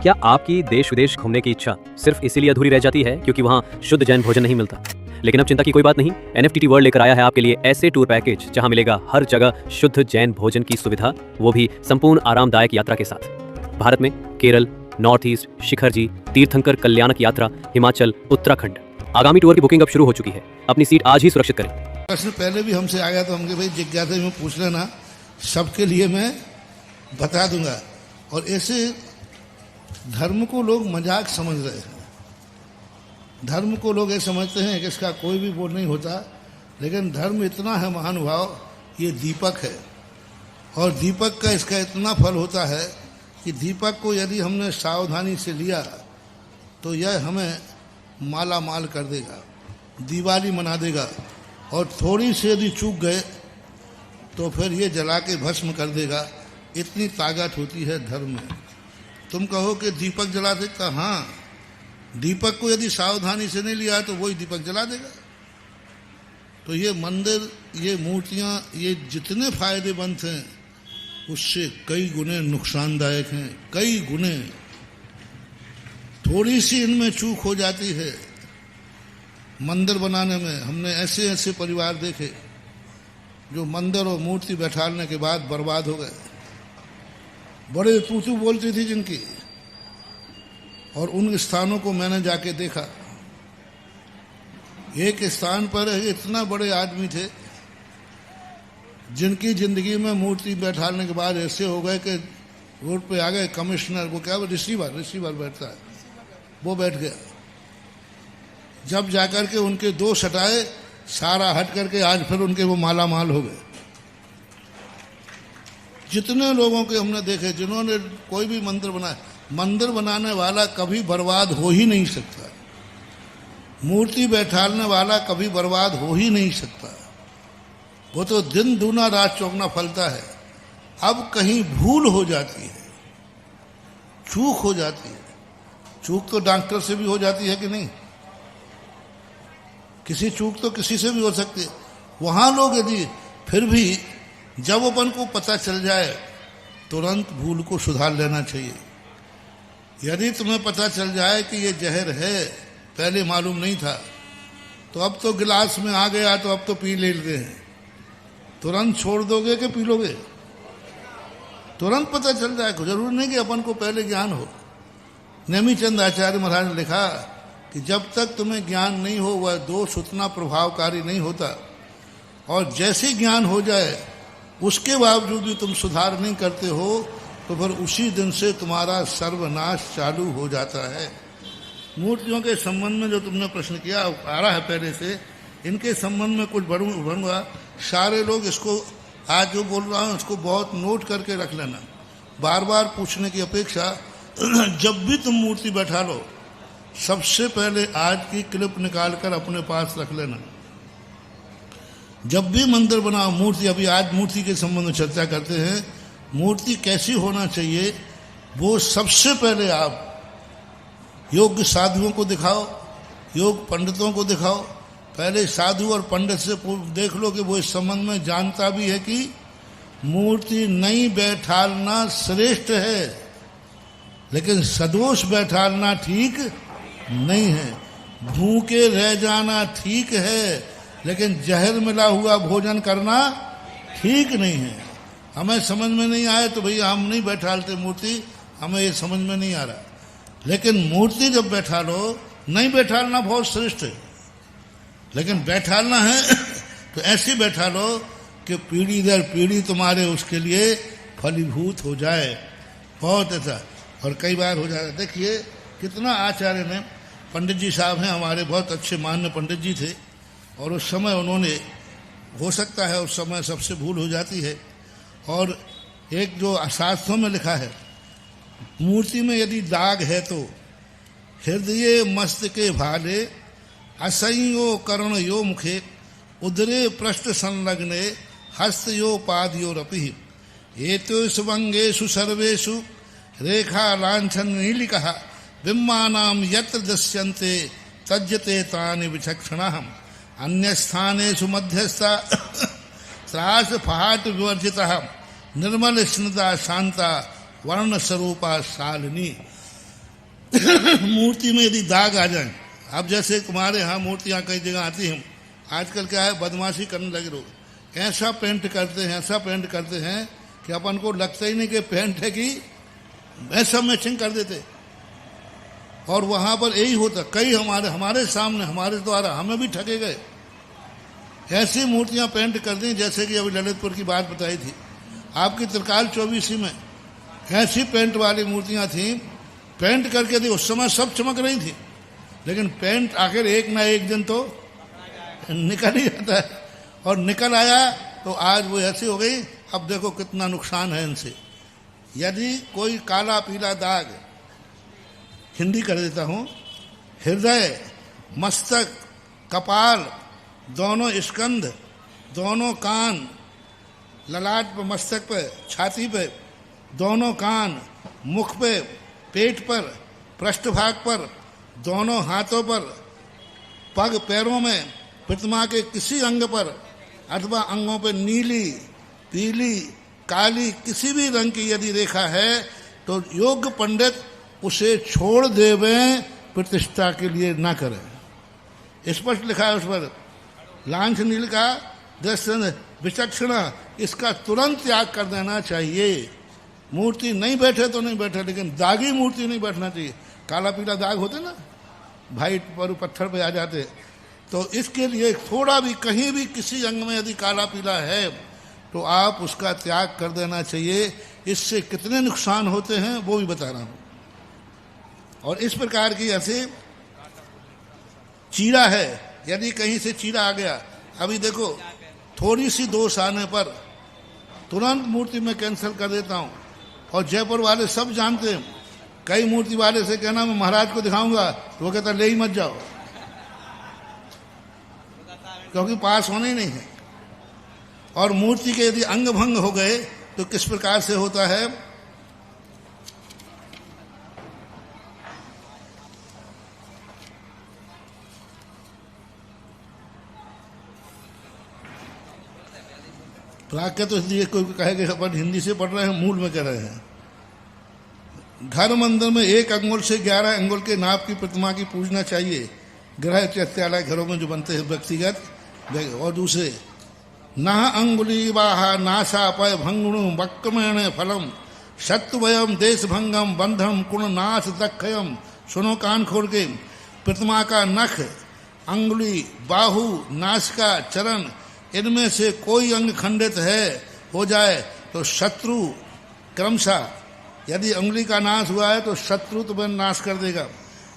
क्या आपकी देश विदेश घूमने की इच्छा सिर्फ इसीलिए अधूरी रह जाती है क्योंकि वहाँ शुद्ध जैन भोजन नहीं मिलता? लेकिन अब चिंता की कोई बात नहीं। एनएफटीटी वर्ल्ड लेकर आया है आपके लिए ऐसे टूर पैकेज जहां मिलेगा हर जगह शुद्ध जैन भोजन की सुविधा, वो भी संपूर्ण आरामदायक यात्रा के साथ। भारत में केरल, नॉर्थ ईस्ट, शिखर जी, तीर्थंकर कल्याणक यात्रा, हिमाचल, उत्तराखंड। आगामी टूर की बुकिंग अब शुरू हो चुकी है। अपनी सीट आज ही सुरक्षित करें। प्रश्न पहले भी हमसे आ गया तो हमके भाई जिज्ञासा में पूछ लेना, सबके लिए मैं बता दूंगा। और ऐसे धर्म को लोग मजाक समझ रहे हैं। धर्म को लोग ये समझते हैं कि इसका कोई भी बोल नहीं होता, लेकिन धर्म इतना है महानुभाव, ये दीपक है और दीपक का इसका इतना फल होता है कि दीपक को यदि हमने सावधानी से लिया तो यह हमें माला माल कर देगा, दिवाली मना देगा। और थोड़ी से यदि चूक गए तो फिर ये जला के भस्म कर देगा। इतनी ताकत होती है धर्म में। तुम कहो कि दीपक जला देता, हाँ, दीपक को यदि सावधानी से नहीं लिया तो वही दीपक जला देगा। तो ये मंदिर, ये मूर्तियाँ, ये जितने फायदेमंद हैं उससे कई गुने नुकसानदायक हैं, कई गुने। थोड़ी सी इनमें चूक हो जाती है मंदिर बनाने में। हमने ऐसे ऐसे परिवार देखे जो मंदिर और मूर्ति बैठाने के बाद बर्बाद हो गए। बड़े तूतू बोलती थी जिनकी, और उन स्थानों को मैंने जाके देखा। एक स्थान पर इतना बड़े आदमी थे जिनकी जिंदगी में मूर्ति बैठाने के बाद ऐसे हो गए कि रोड पे आ गए कमिश्नर, वो क्या रिसीवर बैठता है, वो बैठ गया। जब जाकर के उनके दोष हटाए, सारा हट करके आज फिर उनके वो माला माल हो गए। जितने लोगों के हमने देखे जिन्होंने कोई भी मंदिर बनाया, मंदिर बनाने वाला कभी बर्बाद हो ही नहीं सकता, मूर्ति बैठाने वाला कभी बर्बाद हो ही नहीं सकता। वो तो दिन दूना रात चौगना फलता है। अब कहीं भूल हो जाती है, चूक हो जाती है। चूक तो डॉक्टर से भी हो जाती है कि नहीं? किसी चूक तो किसी से भी हो सकती है। वहां लोग यदि फिर भी जब अपन को पता चल जाए तुरंत भूल को सुधार लेना चाहिए। यदि तुम्हें पता चल जाए कि ये जहर है, पहले मालूम नहीं था, तो अब तो गिलास में आ गया तो अब तो पी लेते हैं, तुरंत छोड़ दोगे कि पी लोगे? तुरंत पता चल जाए। जरूर नहीं कि अपन को पहले ज्ञान हो। नेमीचंद आचार्य महाराज ने लिखा कि जब तक तुम्हें ज्ञान नहीं हो वह दोष उतना प्रभावकारी नहीं होता, और जैसे ज्ञान हो जाए उसके बावजूद भी तुम सुधार नहीं करते हो तो फिर उसी दिन से तुम्हारा सर्वनाश चालू हो जाता है। मूर्तियों के संबंध में जो तुमने प्रश्न किया आ रहा है पहले से, इनके संबंध में कुछ बढ़ूंगा। सारे लोग इसको आज जो बोल रहा हूँ उसको बहुत नोट करके रख लेना, बार बार पूछने की अपेक्षा। जब भी तुम मूर्ति बैठा लो, सबसे पहले आज की क्लिप निकाल कर अपने पास रख लेना। जब भी मंदिर बनाओ, मूर्ति, अभी आज मूर्ति के संबंध में चर्चा करते हैं, मूर्ति कैसी होना चाहिए वो सबसे पहले आप योग्य साधुओं को दिखाओ, योग पंडितों को दिखाओ। पहले साधु और पंडित से देख लो कि वो इस संबंध में जानता भी है कि मूर्ति नहीं बैठालना श्रेष्ठ है, लेकिन सदोष बैठालना ठीक नहीं है। भूखे रह जाना ठीक है, लेकिन जहर मिला हुआ भोजन करना ठीक नहीं है। हमें समझ में नहीं आए तो भैया हम नहीं बैठालते मूर्ति, हमें ये समझ में नहीं आ रहा। लेकिन मूर्ति जब बैठा लो, नहीं बैठालना बहुत श्रेष्ठ है, लेकिन बैठालना है तो ऐसी बैठा लो कि पीढ़ी दर पीढ़ी तुम्हारे उसके लिए फलीभूत हो जाए। बहुत अच्छा। और कई बार हो जाता है। देखिए कितना आचार्य ने, पंडित जी साहब हैं हमारे, बहुत अच्छे मान्य पंडित जी थे, और उस समय उन्होंने, हो सकता है उस समय सबसे भूल हो जाती है, और एक जो शास्त्रों में लिखा है, मूर्ति में यदि दाग है तो हृदय मस्तके भाले, असंयो कर्ण यो मुखे, उदरे पृष्ठ संलग्ने, हस्त यो पाद यो रपि, एतेषु वंगेषु सर्वेषु रेखा लांछन नीलिकः, बिम्बानां यत्र दृश्यन्ते तज्जते तानि विचक्षणाः, अन्यस्थानेषु मध्यस्था त्रास फहाट विवर्जितः, निर्मल स्निग्धा शांता वर्ण स्वरूपा शालिनी। मूर्ति में यदि दाग आ जाए, अब जैसे तुम्हारे यहाँ मूर्तियाँ कई जगह आती हैं, आजकल क्या है, बदमाशी करने लगे लोग, ऐसा पेंट करते हैं कि अपन को लगता ही नहीं कि पेंट है, कि ऐसा मैचिंग कर देते। और वहाँ पर यही होता, कई हमारे सामने, हमारे द्वारा हमें भी ठगे गए। ऐसी मूर्तियाँ पेंट कर दी, जैसे कि अभी ललितपुर की बात बताई थी, आपकी त्रिकाल 24 में ऐसी पेंट वाली मूर्तियाँ थीं, पेंट करके थी, उस समय सब चमक रही थी, लेकिन पेंट आखिर एक ना एक दिन तो निकल ही जाता है, और निकल आया तो आज वो ऐसी हो गई। अब देखो कितना नुकसान है इनसे। यदि कोई काला पीला दाग, हिंदी कर देता हूँ, हृदय, मस्तक, कपाल, दोनों स्कंध, दोनों कान, ललाट पर, मस्तक पे, छाती पे, दोनों कान, मुख पे, पेट पर, पृष्ठभाग पर, दोनों हाथों पर, पग पैरों में, प्रतिमा के किसी अंग पर अथवा अंगों पर नीली, पीली, काली किसी भी रंग की यदि रेखा है तो योग्य पंडित उसे छोड़ देवें, प्रतिष्ठा के लिए ना करें। स्पष्ट लिखा है उस पर, लांछ नील का दर्शन विचक्षणा, इसका तुरंत त्याग कर देना चाहिए। मूर्ति नहीं बैठे तो नहीं बैठे, लेकिन दागी मूर्ति नहीं बैठना चाहिए। काला पीला दाग होते ना, भाई पर पत्थर पे आ जाते, तो इसके लिए थोड़ा भी कहीं भी किसी अंग में यदि काला पीला है तो आप उसका त्याग कर देना चाहिए। इससे कितने नुकसान होते हैं वो भी बता रहा हूं। और इस प्रकार की ऐसे चीरा है, यदि कहीं से चीरा आ गया, अभी देखो थोड़ी सी दोष आने पर तुरंत मूर्ति में कैंसिल कर देता हूं। और जयपुर वाले सब जानते हैं, कई मूर्ति वाले से कहना मैं महाराज को दिखाऊंगा तो वो कहता ले ही मत जाओ, क्योंकि पास होना ही नहीं है। और मूर्ति के यदि अंग भंग हो गए तो किस प्रकार से होता है, प्राज्ञ तो इसलिए कोई कहेगा अपन हिंदी से पढ़ रहे हैं, मूल में कह रहे हैं। घर मंदिर में 1 अंगुल से 11 अंगुल के नाप की प्रतिमा की पूजना चाहिए। गृह चैत्यालय घरों में जो बनते हैं व्यक्तिगत। और दूसरे, ना अंगुली वाहा नाशा पय भंगुणु वक्रमेण फलम शत्रुभयम देश भंगम बंधम कुण नाश दक्षयम। सुनो कान खोल के, प्रतिमा का नख, अंगुली, बाहु, नासिका, चरण, इनमें से कोई अंग खंडित है हो जाए तो शत्रु क्रमशः, यदि अंगुली का नाश हुआ है तो शत्रु तुम्हें नाश कर देगा।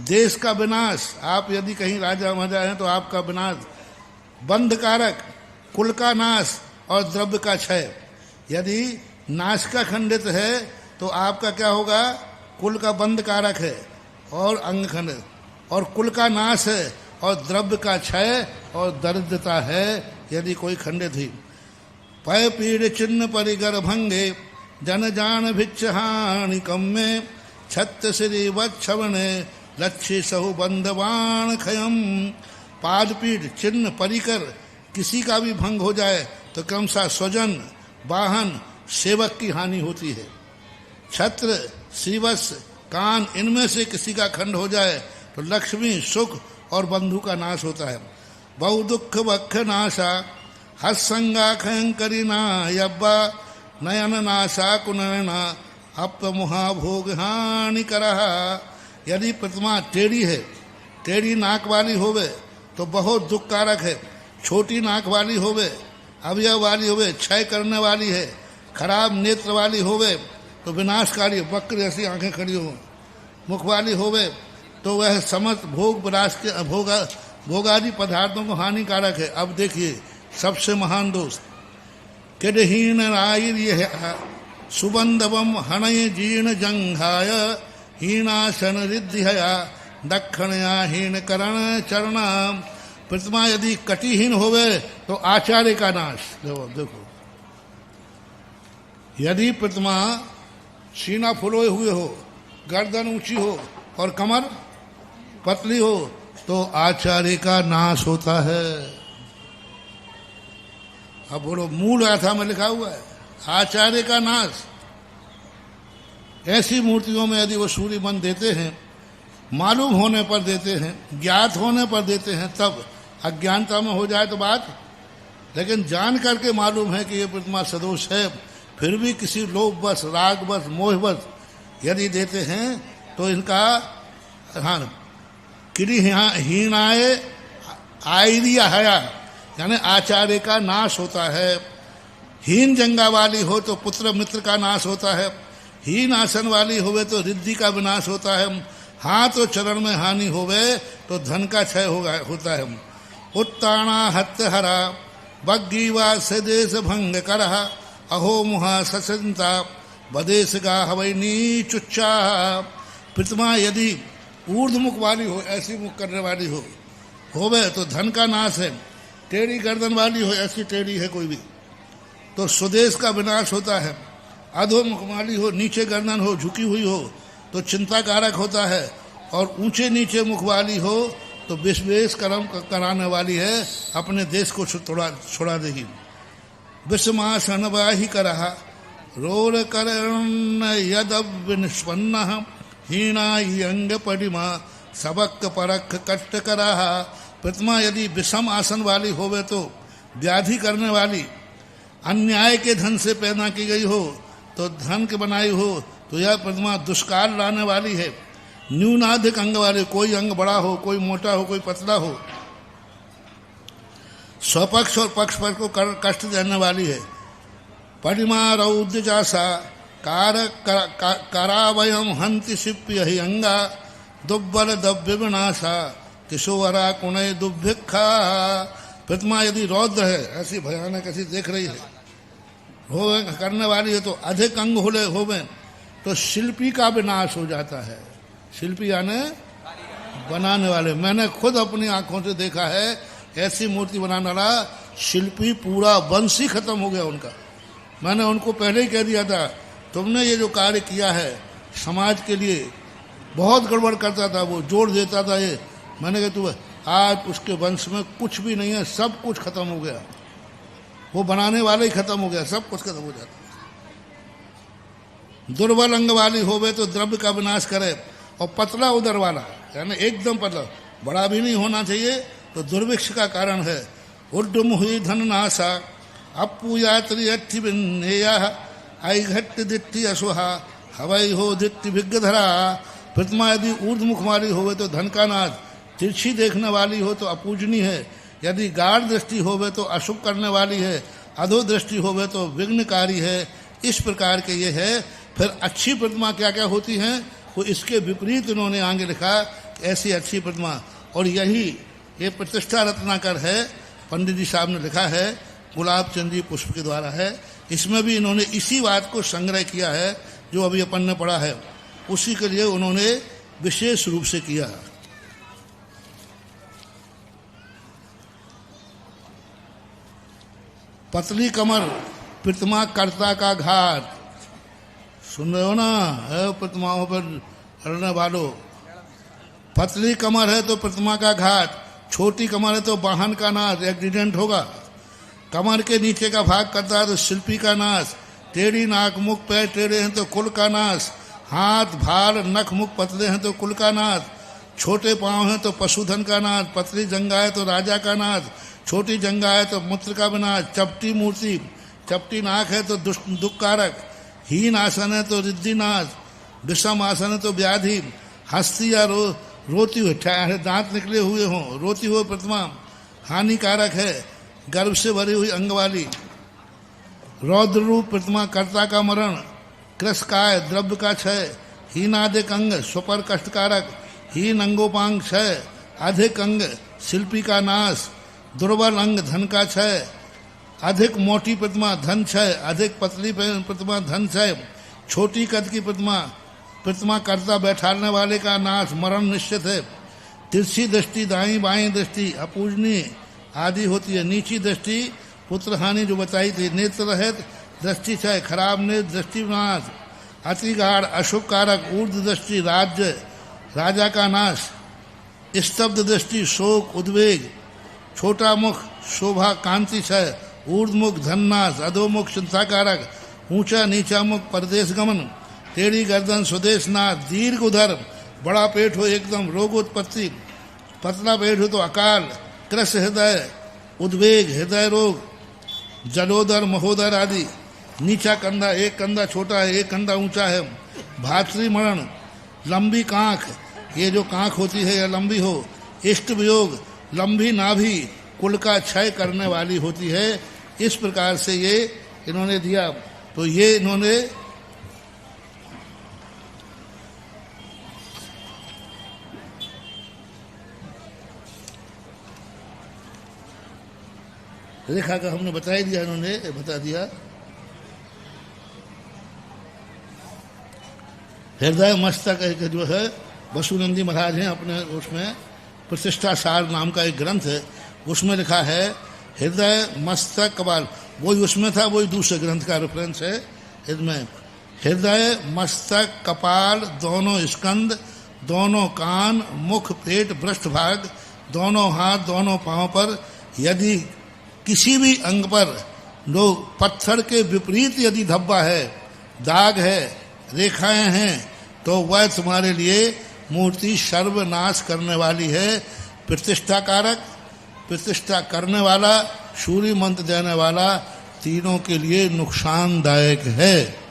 देश का विनाश, आप यदि कहीं राजा महाराजा हैं तो आपका विनाश। बंध कारक, कुल का नाश और द्रव्य का क्षय। यदि नाश का खंडित है तो आपका क्या होगा, कुल का बंध कारक है और अंग खंडित, और कुल का नाश है और द्रव्य का क्षय और दरिद्रता है यदि कोई खंडित ही। पय पीड़ चिन्ह परिगर भंगे जन जान भिक्षहानि कम में छत्र श्री वक्षवणे लक्ष्य सहु बंधवान खयम। पाद पीठ, चिन्ह, परिकर किसी का भी भंग हो जाए तो क्रमशः स्वजन, वाहन, सेवक की हानि होती है। छत्र, श्रीवत्स, कान, इनमें से किसी का खंड हो जाए तो लक्ष्मी, सुख और बंधु का नाश होता है। बहु दुख वक्ष नाशा हसंगा खयंकरी ना यब्बा नयन नाशा कुनयना अप मुहाभोग हानि करहा। यदि प्रतिमा टेढ़ी है, टेढ़ी नाक वाली होवे तो बहुत दुख कारक है। छोटी नाक वाली होवे, अवयव वाली होवे, क्षय करने वाली है। खराब नेत्र वाली होवे तो विनाशकारी, वक्र जैसी आंखें खड़ी हो। मुख वाली होवे तो वह समस्त भोग विलास के भोगादि पदार्थों को हानिकारक है। अब देखिए सबसे महान दोष, किडहीन राय सुबंधवम हणय जीर्ण जंघाय हीनासन रिद्धिया दक्षिणया हीन करण चरण। प्रतिमा यदि कटिहीन होवे तो आचार्य का नाश। देखो यदि प्रतिमा सीना फुलोए हुए हो, गर्दन ऊंची हो और कमर पतली हो तो आचार्य का नाश होता है। अब बोलो, मूल गाथा में लिखा हुआ है आचार्य का नाश। ऐसी मूर्तियों में यदि वो सूर्य मन देते हैं मालूम होने पर देते हैं, ज्ञात होने पर देते हैं, तब अज्ञानता में हो जाए तो बात, लेकिन जान करके मालूम है कि ये प्रतिमा सदोष है, फिर भी किसी लोभवश, रागवश, मोहवश यदि देते हैं तो इनका हीनाय आयरिया हया, यानी आचार्य का नाश होता है। हीन जंगा वाली हो तो पुत्र मित्र का नाश होता है, हीन आसन वाली होवे तो रिद्धि का विनाश होता है, हाथ तो चरण में हानि होवे तो धन का क्षय होता है। उत्ताना हत्यहरा बग्गीवा सदेश भंग करहा, अहो मुहा सचंता बदेश गा हवई नीचुच्चा। प्रतिमा यदि ऊर्ध्वमुख वाली हो, ऐसी मुख करने वाली होवे तो धन का नाश है, टेढ़ी गर्दन वाली हो, ऐसी टेढ़ी है कोई भी, तो स्वदेश का विनाश होता है। अधोमुख वाली हो, नीचे गर्दन हो, झुकी हुई हो तो चिंता कारक होता है, और ऊंचे नीचे मुख वाली हो तो विष कर्म कराने वाली है, अपने देश को छोड़ा देगी। विषमासन वाही करहा रोल करण यदव निष्पन्न, हीना अंग पडिमा सबक परख कष्ट कराहा। प्रतिमा यदि विषम आसन वाली होवे तो व्याधि करने वाली, अन्याय के धन से पैदा की गई हो तो धन के बनाई हो तो यह प्रतिमा दुष्काल लाने वाली है। न्यूनाधिक अंग वाले, कोई अंग बड़ा हो, कोई मोटा हो, कोई पतला हो, स्वपक्ष और पक्ष पर को कष्ट देने वाली है। परिमा रौद्र जासा करावयम हंति शिप्य ही अंगा, दुब्बल दव्य विनाशा किशोरा कुणय दुर्भिक्षा। प्रतिमा यदि रौद्र है, ऐसी भयानक ऐसी देख रही है, हो करने वाली है, तो अधिक अंग होवे तो शिल्पी का विनाश हो जाता है। शिल्पी यानी बनाने वाले, मैंने खुद अपनी आंखों से देखा है, ऐसी मूर्ति बनाने वाला शिल्पी पूरा वंश ही खत्म हो गया उनका। मैंने उनको पहले ही कह दिया था, तुमने ये जो कार्य किया है समाज के लिए, बहुत गड़बड़ करता था वो, जोड़ देता था ये। मैंने कहा तू, आज उसके वंश में कुछ भी नहीं है, सब कुछ खत्म हो गया, वो बनाने वाले ही खत्म हो गया, सब कुछ खत्म हो जाता। दुर्बल अंग वाली होवे तो द्रव्य का विनाश करे, और पतला उदर वाला यानी एकदम पतला, बड़ा भी नहीं होना चाहिए, तो दुर्भिक्ष का कारण है। उड्डम हुई धन नाशा अपू यात्री अट्ठी बिन्नेया, आई घट्ट दिट्ठी अशुहा हवाई हो दिट्ठी भिग्गधरा। प्रतिमा यदि ऊर्ध्वमुख वाली होवे तो धन का नाश, तिरछी देखने वाली हो तो अपूजनीय है, यदि गाढ़ दृष्टि होवे तो अशुभ करने वाली है, अधो दृष्टि होवे तो विघ्नकारी है। इस प्रकार के ये है। फिर अच्छी प्रतिमा क्या क्या होती हैं, वो इसके विपरीत उन्होंने आगे लिखा, ऐसी अच्छी प्रतिमा। और यही ये प्रतिष्ठा रत्नाकर है, पंडित जी साहब ने लिखा है, गुलाब चंद जी पुष्प के द्वारा है। इसमें भी इन्होंने इसी बात को संग्रह किया है जो अभी अपन ने पढ़ा है, उसी के लिए उन्होंने विशेष रूप से किया। पतली कमर प्रतिमा कर्ता का घाट, सुन रहे हो ना, है प्रतिमाओं पर हरने वालों। पतली कमर है तो प्रतिमा का घाट, छोटी कमर है तो वाहन का नाश, एक्सीडेंट होगा। कमर के नीचे का भाग करता है तो शिल्पी का नाश, टेढ़ी नाक मुख पैर टेढ़े हैं तो कुल का नाश, हाथ भाल नख मुख पतले हैं तो कुल का नाश, छोटे पांव हैं तो पशुधन का नाश, पतली जंगा है तो राजा का नाश, छोटी जंगा है तो मूत्र का विनाश, चपटी मूर्ति, चपटी नाक है तो दुख कारक, हीन आसन है तो रिद्धि नाश, विषम आसन है तो व्याधि, हस्ती या रोती हुई दांत निकले हुए हों, रोती हुई प्रतिमा हानिकारक है, गर्भ से भरी हुई अंग वाली। रौद्र रूप प्रतिमा कर्ता का मरण, कृषकाय द्रव्य का क्षय, हीनाधिक अंग स्वपर कष्टकारक, हीन अंगोपांग क्षय, अधिक अंग शिल्पी का नाश, दुर्बल अंग धन का क्षय, अधिक मोटी प्रतिमा धन क्षय, अधिक पतली प्रतिमा धन क्षय, छोटी कद की प्रतिमा कर्ता बैठाने वाले का नाश, मरण निश्चित है। तिरछी दृष्टि दाईं बाईं दृष्टि अपूजनीय आदि होती है। नीची दृष्टि पुत्र हानि जो बताई थी, नेत्र रहित दृष्टि क्षय, खराब नेत्र दृष्टि नाश, अति गाढ़ अशुभ कारक, ऊर्ध्व दृष्टि राज्य राजा का नाश, स्तब्ध दृष्टि शोक उद्वेग, छोटा मुख शोभा कांति क्षय, ऊर्ध्वमुख धननाश, अधोमुख चिंताकारक, ऊंचा नीचा मुख परदेश गमन, टेढ़ी गर्दन स्वदेश नाश, दीर्घ उदर बड़ा पेट हो एकदम रोगोत्पत्ति, पतला पेट हो तो अकाल, क्रस हृदय, उद्वेग, हृदय रोग, जलोदर, महोदर आदि। नीचा कंधा, एक कंधा छोटा है, एक कंधा ऊंचा है, भातृ मरण, लंबी कांख, ये जो कांख होती है या लंबी हो, इष्ट वियोग, लंबी नाभि, कुल का क्षय करने वाली होती है। इस प्रकार से ये इन्होंने दिया। तो ये इन्होंने रेखा का हमने बता ही दिया, इन्होंने बता दिया। हृदय मस्तक एक जो है वसुनंदी महाराज हैं अपने उसमें प्रतिष्ठा सार नाम का एक ग्रंथ है, उसमें लिखा है हृदय मस्तक कपाल, वही उसमें था, वही दूसरे ग्रंथ का रेफरेंस है इसमें। हृदय मस्तक कपाल, दोनों स्कंद, दोनों कान, मुख, पेट, पृष्ठभाग, दोनों हाथ, दोनों पांव पर यदि किसी भी अंग पर लोग पत्थर के विपरीत यदि धब्बा है, दाग है, रेखाएं हैं, तो वह तुम्हारे लिए मूर्ति सर्वनाश करने वाली है। प्रतिष्ठा कारक, प्रतिष्ठा करने वाला, सूर्य मंत्र देने वाला, तीनों के लिए नुकसानदायक है।